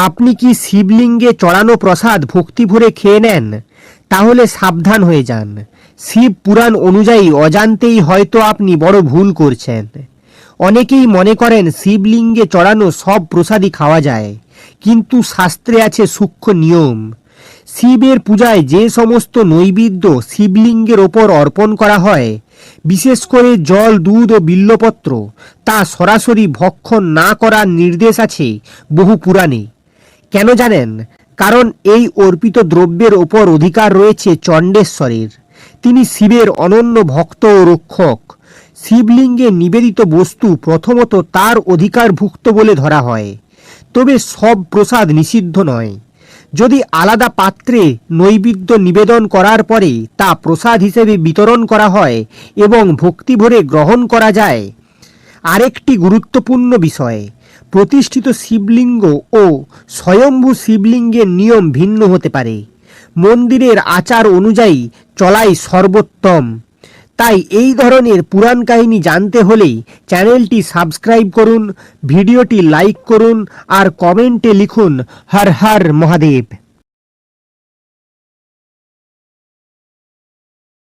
আপনি কি শিবলিঙ্গে চড়ানো প্রসাদ ভক্তি ভরে খেয়ে নেন? তাহলে সাবধান হয়ে যান। শিব পুরাণ অনুযায়ী অজান্তেই হয়তো আপনি বড় ভুল করছেন। অনেকেই মনে করেন শিবলিঙ্গে চড়ানো সব প্রসাদই খাওয়া যায়, কিন্তু শাস্ত্রে আছে সূক্ষ্ম নিয়ম। শিবের পূজায় যে সমস্ত নৈবেদ্য শিবলিঙ্গের ওপর অর্পণ করা হয়, বিশেষ করে জল, দুধ ও বিল্বপত্র, তা সরাসরি ভক্ষণ না করার নির্দেশ আছে বহু পুরাণে। কেন জানেন? কারণ এই অর্পিত দ্রব্যের ওপর অধিকার রয়েছে চণ্ডেশ্বরের। তিনি শিবের অনন্য ভক্ত ও রক্ষক। শিবলিঙ্গে নিবেদিত বস্তু প্রথমত তার অধিকারভুক্ত বলে ধরা হয়। তবে সব প্রসাদ নিষিদ্ধ নয়। যদি আলাদা পাত্রে নৈবেদ্য নিবেদন করার পরে তা প্রসাদ হিসেবে বিতরণ করা হয় এবং ভক্তি ভরে গ্রহণ করা যায়। আরেকটি গুরুত্বপূর্ণ বিষয়, প্রতিষ্ঠিত শিবলিঙ্গ ও স্বয়ম্ভু শিবলিঙ্গের নিয়ম ভিন্ন হতে পারে। মন্দিরের আচার অনুযায়ী চলাই সর্বোত্তম। তাই এই ধরনের পুরাণ কাহিনী জানতে হলে চ্যানেলটি সাবস্ক্রাইব করুন, ভিডিওটি লাইক করুন আর কমেন্টে লিখুন হর হর মহাদেব।